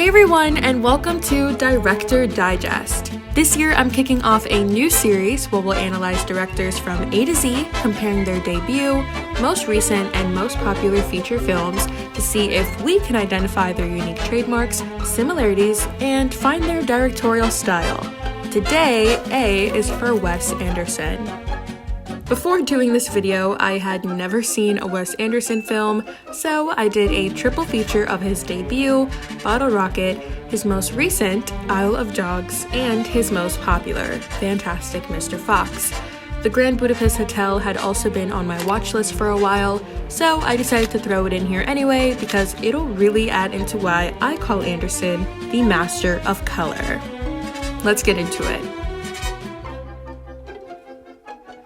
Hey everyone, and welcome to Director Digest. This year I'm kicking off a new series where we'll analyze directors from A to Z, comparing their debut, most recent, and most popular feature films to see if we can identify their unique trademarks, similarities, and find their directorial style. Today, A is for Wes Anderson. Before doing this video, I had never seen a Wes Anderson film, so I did a triple feature of his debut, Bottle Rocket, his most recent, Isle of Dogs, and his most popular, Fantastic Mr. Fox. The Grand Budapest Hotel had also been on my watch list for a while, so I decided to throw it in here anyway because it'll really add into why I call Anderson the master of color. Let's get into it.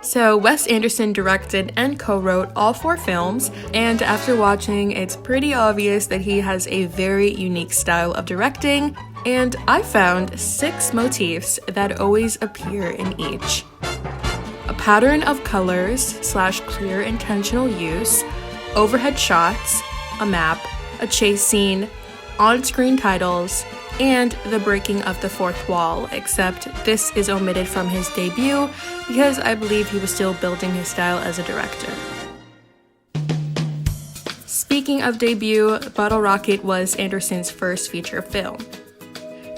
So Wes Anderson directed and co-wrote all 4 films, and after watching, it's pretty obvious that he has a very unique style of directing, and I found 6 motifs that always appear in each. A pattern of colors / clear intentional use, overhead shots, a map, a chase scene, on-screen titles, and the breaking of the fourth wall, except this is omitted from his debut because I believe he was still building his style as a director. Speaking of debut, Bottle Rocket was Anderson's first feature film.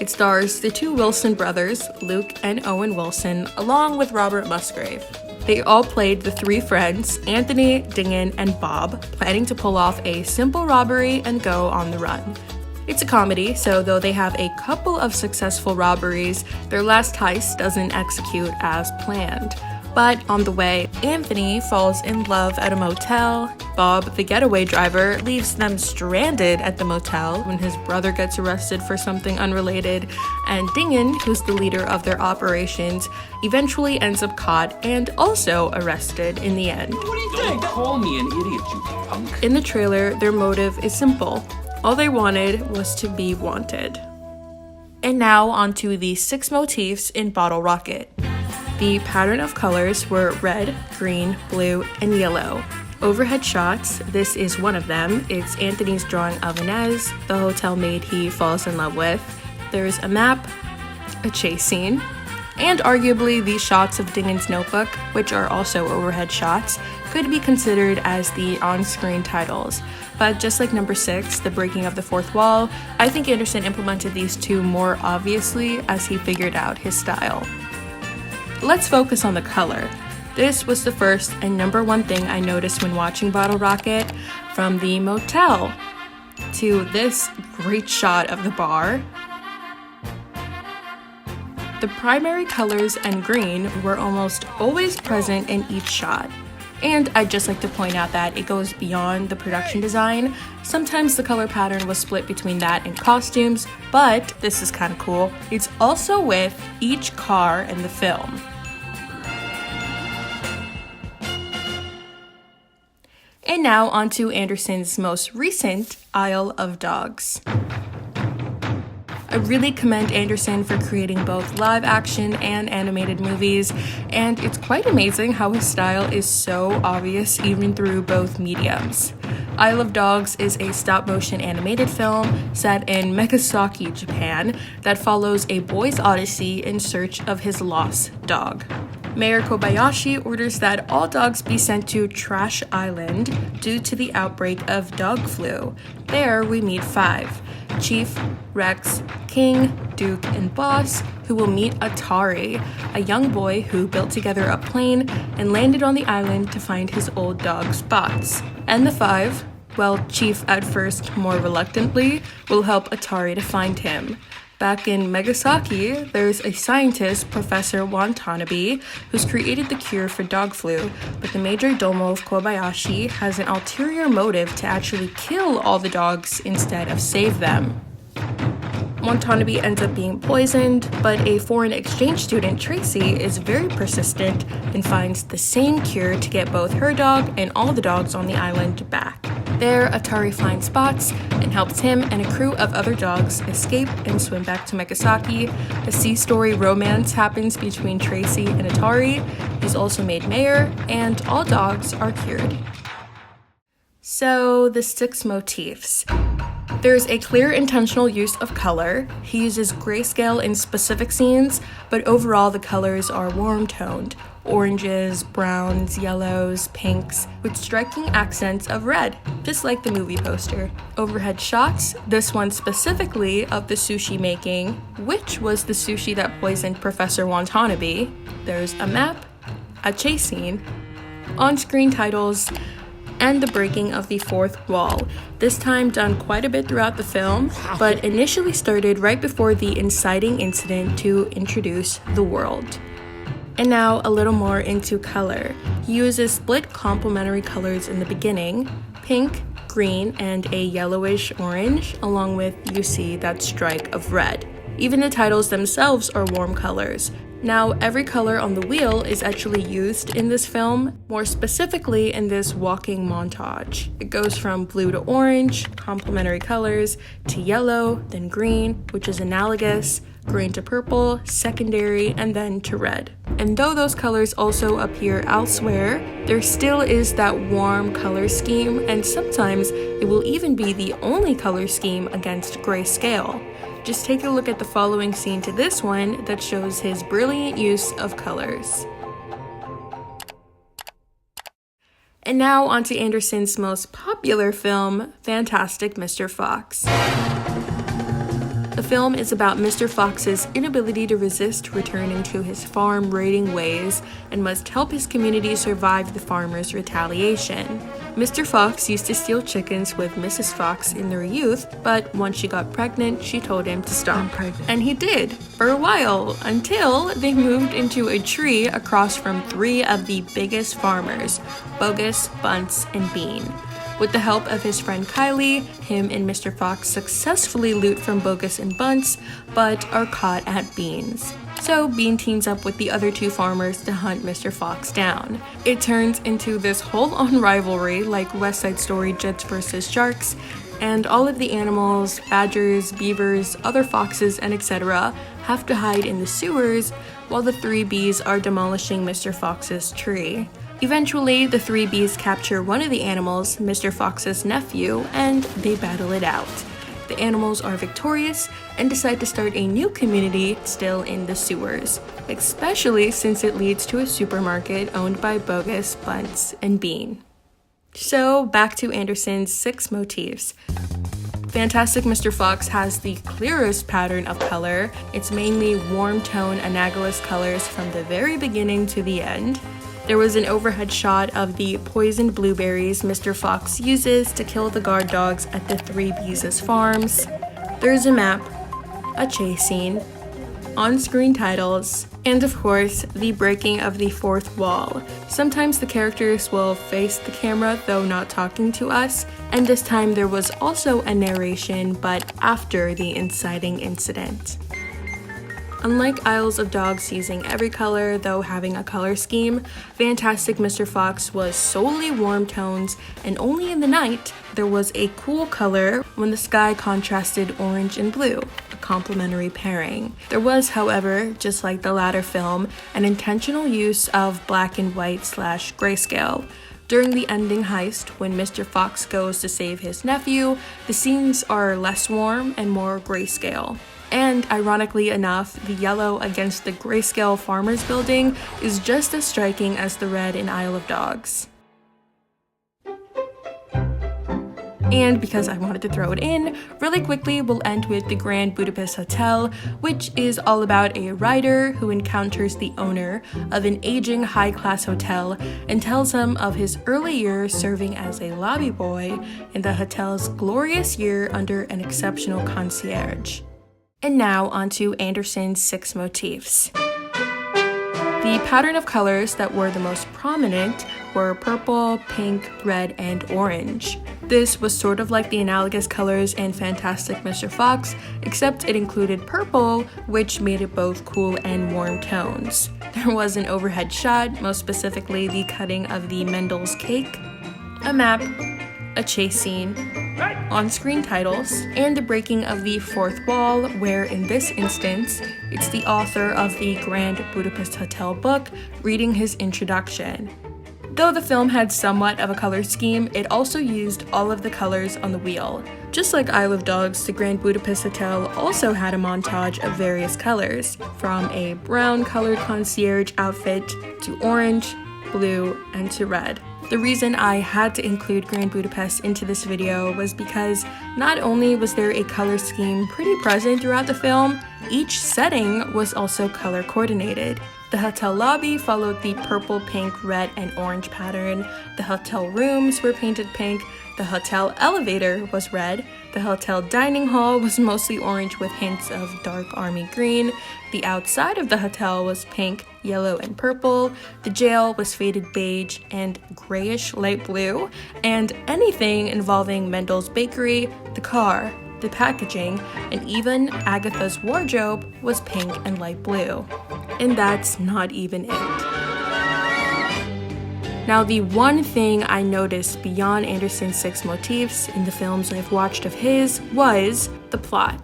It stars the 2 Wilson brothers, Luke and Owen Wilson, along with Robert Musgrave. They all played the 3 friends, Anthony, Dingen, and Bob, planning to pull off a simple robbery and go on the run. It's a comedy, so though they have a couple of successful robberies, their last heist doesn't execute as planned. But on the way, Anthony falls in love at a motel, Bob, the getaway driver, leaves them stranded at the motel when his brother gets arrested for something unrelated, and Dingen, who's the leader of their operations, eventually ends up caught and also arrested in the end. What do you think? Don't call me an idiot, you punk. In the trailer, their motive is simple. All they wanted was to be wanted. And now onto the 6 motifs in Bottle Rocket. The pattern of colors were red, green, blue, and yellow. Overhead shots, this is one of them. It's Anthony's drawing of Inez, the hotel maid he falls in love with. There's a map, a chase scene, and arguably the shots of Dingen's notebook, which are also overhead shots, could be considered as the on-screen titles. But just like number 6, the breaking of the fourth wall, I think Anderson implemented these 2 more obviously as he figured out his style. Let's focus on the color. This was the first and number 1 thing I noticed when watching Bottle Rocket, from the motel to this great shot of the bar. The primary colors and green were almost always present in each shot. And I'd just like to point out that it goes beyond the production design. Sometimes the color pattern was split between that and costumes, but this is kind of cool. It's also with each car in the film. And now onto Anderson's most recent, Isle of Dogs. I really commend Anderson for creating both live action and animated movies, and it's quite amazing how his style is so obvious even through both mediums. Isle of Dogs is a stop-motion animated film set in Megasaki, Japan, that follows a boy's odyssey in search of his lost dog. Mayor Kobayashi orders that all dogs be sent to Trash Island due to the outbreak of dog flu. There we meet 5. Chief, Rex, King, Duke, and Boss, who will meet Atari, a young boy who built together a plane and landed on the island to find his old dog Spots. And the 5, well, Chief at first more reluctantly, will help Atari to find him. Back in Megasaki, there's a scientist, Professor Watanabe, who's created the cure for dog flu, but the major domo of Kobayashi has an ulterior motive to actually kill all the dogs instead of save them. Watanabe ends up being poisoned, but a foreign exchange student, Tracy, is very persistent and finds the same cure to get both her dog and all the dogs on the island back. There, Atari finds Spots and helps him and a crew of other dogs escape and swim back to Megasaki. A sea story romance happens between Tracy and Atari. He's also made mayor, and all dogs are cured. So, the 6 motifs. There's a clear intentional use of color. He uses grayscale in specific scenes, but overall the colors are warm-toned. Oranges, browns, yellows, pinks, with striking accents of red, just like the movie poster. Overhead shots, this one specifically of the sushi making, which was the sushi that poisoned Professor Watanabe. There's a map, a chase scene, on-screen titles, and the breaking of the fourth wall, this time done quite a bit throughout the film, but initially started right before the inciting incident to introduce the world. And now a little more into color. He uses split complementary colors in the beginning, pink, green, and a yellowish orange, along with, you see, that strike of red. Even the titles themselves are warm colors. Now, every color on the wheel is actually used in this film, more specifically in this walking montage. It goes from blue to orange, complementary colors, to yellow, then green, which is analogous, green to purple, secondary, and then to red. And though those colors also appear elsewhere, there still is that warm color scheme, and sometimes it will even be the only color scheme against grayscale. Just take a look at the following scene to this one that shows his brilliant use of colors. And now onto Anderson's most popular film, Fantastic Mr. Fox. The film is about Mr. Fox's inability to resist returning to his farm-raiding ways and must help his community survive the farmers' retaliation. Mr. Fox used to steal chickens with Mrs. Fox in their youth, but once she got pregnant, she told him to stop. And he did, for a while, until they moved into a tree across from 3 of the biggest farmers, Bogus, Bunce, and Bean. With the help of his friend Kylie, him and Mr. Fox successfully loot from Bogus and Bunce, but are caught at Bean's. So Bean teams up with the other 2 farmers to hunt Mr. Fox down. It turns into this whole-on rivalry like West Side Story Jets vs. Sharks, and all of the animals, badgers, beavers, other foxes, and etc. have to hide in the sewers while the 3 bees are demolishing Mr. Fox's tree. Eventually, the 3 bees capture one of the animals, Mr. Fox's nephew, and they battle it out. The animals are victorious and decide to start a new community still in the sewers, especially since it leads to a supermarket owned by Bogus, Bunce, and Bean. So, back to Anderson's 6 motifs. Fantastic Mr. Fox has the clearest pattern of color. It's mainly warm tone analogous colors from the very beginning to the end. There was an overhead shot of the poisoned blueberries Mr. Fox uses to kill the guard dogs at the 3 Bees' farms. There's a map, a chase scene, on-screen titles, and of course, the breaking of the fourth wall. Sometimes the characters will face the camera, though not talking to us, and this time there was also a narration, but after the inciting incident. Unlike Isles of Dogs using every color, though having a color scheme, Fantastic Mr. Fox was solely warm tones, and only in the night there was a cool color when the sky contrasted orange and blue, a complementary pairing. There was, however, just like the latter film, an intentional use of black and white / grayscale. During the ending heist, when Mr. Fox goes to save his nephew, the scenes are less warm and more grayscale. And ironically enough, the yellow against the grayscale farmers building is just as striking as the red in Isle of Dogs. And because I wanted to throw it in, really quickly we'll end with the Grand Budapest Hotel, which is all about a writer who encounters the owner of an aging high-class hotel and tells him of his early years serving as a lobby boy in the hotel's glorious year under an exceptional concierge. And now onto Anderson's 6 motifs. The pattern of colors that were the most prominent were purple, pink, red, and orange. This was sort of like the analogous colors in Fantastic Mr. Fox, except it included purple, which made it both cool and warm tones. There was an overhead shot, most specifically the cutting of the Mendel's cake, a map, a chase scene, on-screen titles, and the breaking of the fourth wall, where in this instance, it's the author of the Grand Budapest Hotel book reading his introduction. Though the film had somewhat of a color scheme, it also used all of the colors on the wheel. Just like Isle of Dogs, the Grand Budapest Hotel also had a montage of various colors, from a brown-colored concierge outfit to orange, blue, and to red. The reason I had to include Grand Budapest into this video was because not only was there a color scheme pretty present throughout the film, each setting was also color coordinated. The hotel lobby followed the purple, pink, red, and orange pattern. The hotel rooms were painted pink. The hotel elevator was red. The hotel dining hall was mostly orange with hints of dark army green. The outside of the hotel was pink, yellow, and purple. The jail was faded beige and grayish light blue. And anything involving Mendel's bakery, the car, the packaging, and even Agatha's wardrobe was pink and light blue. And that's not even it. Now, the one thing I noticed beyond Anderson's 6 motifs in the films I've watched of his was the plot.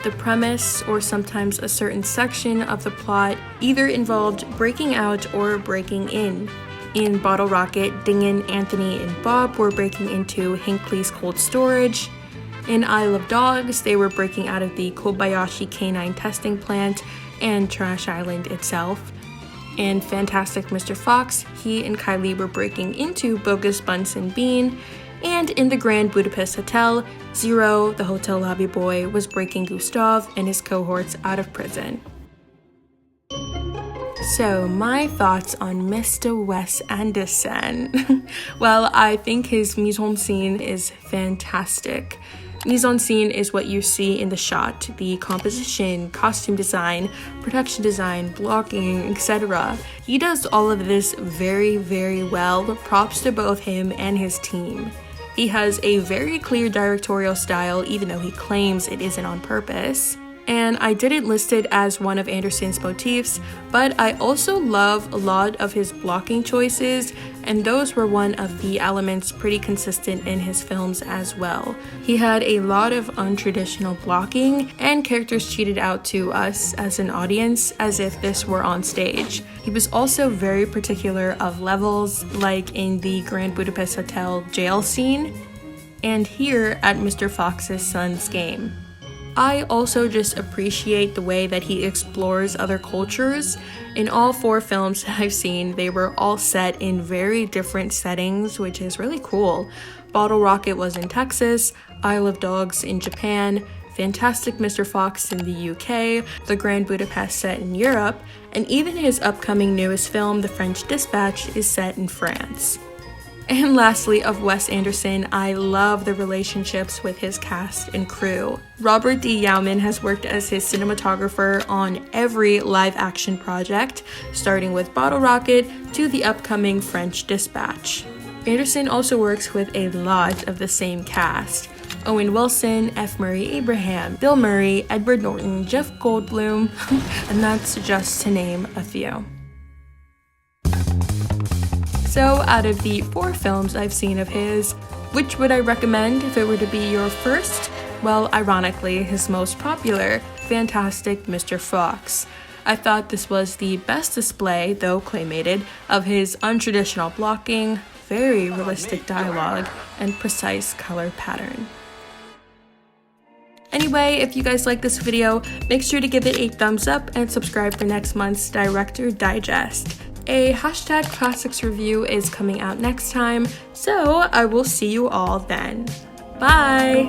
The premise, or sometimes a certain section of the plot, either involved breaking out or breaking in. In Bottle Rocket, Dingen, Anthony, and Bob were breaking into Hinckley's cold storage. In Isle of Dogs, they were breaking out of the Kobayashi canine testing plant and Trash Island itself. In Fantastic Mr. Fox, he and Kylie were breaking into Bogus Bunsen Bean. And in the Grand Budapest Hotel, Zero, the hotel lobby boy, was breaking Gustav and his cohorts out of prison. So, my thoughts on Mr. Wes Anderson. Well, I think his mise-en-scene is fantastic. Mise-en-scene is what you see in the shot, the composition, costume design, production design, blocking, etc. He does all of this very, very well. Props to both him and his team. He has a very clear directorial style, even though he claims it isn't on purpose. And I didn't list it as one of Anderson's motifs, but I also love a lot of his blocking choices, and those were one of the elements pretty consistent in his films as well. He had a lot of untraditional blocking, and characters cheated out to us as an audience as if this were on stage. He was also very particular of levels, like in the Grand Budapest Hotel jail scene, and here at Mr. Fox's son's game. I also just appreciate the way that he explores other cultures. In all 4 films that I've seen, they were all set in very different settings, which is really cool. Bottle Rocket was in Texas, Isle of Dogs in Japan, Fantastic Mr. Fox in the UK, the Grand Budapest set in Europe, and even his upcoming newest film, The French Dispatch, is set in France. And lastly, of Wes Anderson, I love the relationships with his cast and crew. Robert D. Yeoman has worked as his cinematographer on every live-action project, starting with Bottle Rocket to the upcoming French Dispatch. Anderson also works with a lot of the same cast. Owen Wilson, F. Murray Abraham, Bill Murray, Edward Norton, Jeff Goldblum, and that's just to name a few. So, out of the 4 films I've seen of his, which would I recommend if it were to be your first? Well, ironically, his most popular, Fantastic Mr. Fox. I thought this was the best display, though claymated, of his untraditional blocking, very realistic dialogue, and precise color pattern. Anyway, if you guys like this video, make sure to give it a thumbs up and subscribe for next month's Director Digest. A #classics review is coming out next time, so I will see you all then. Bye!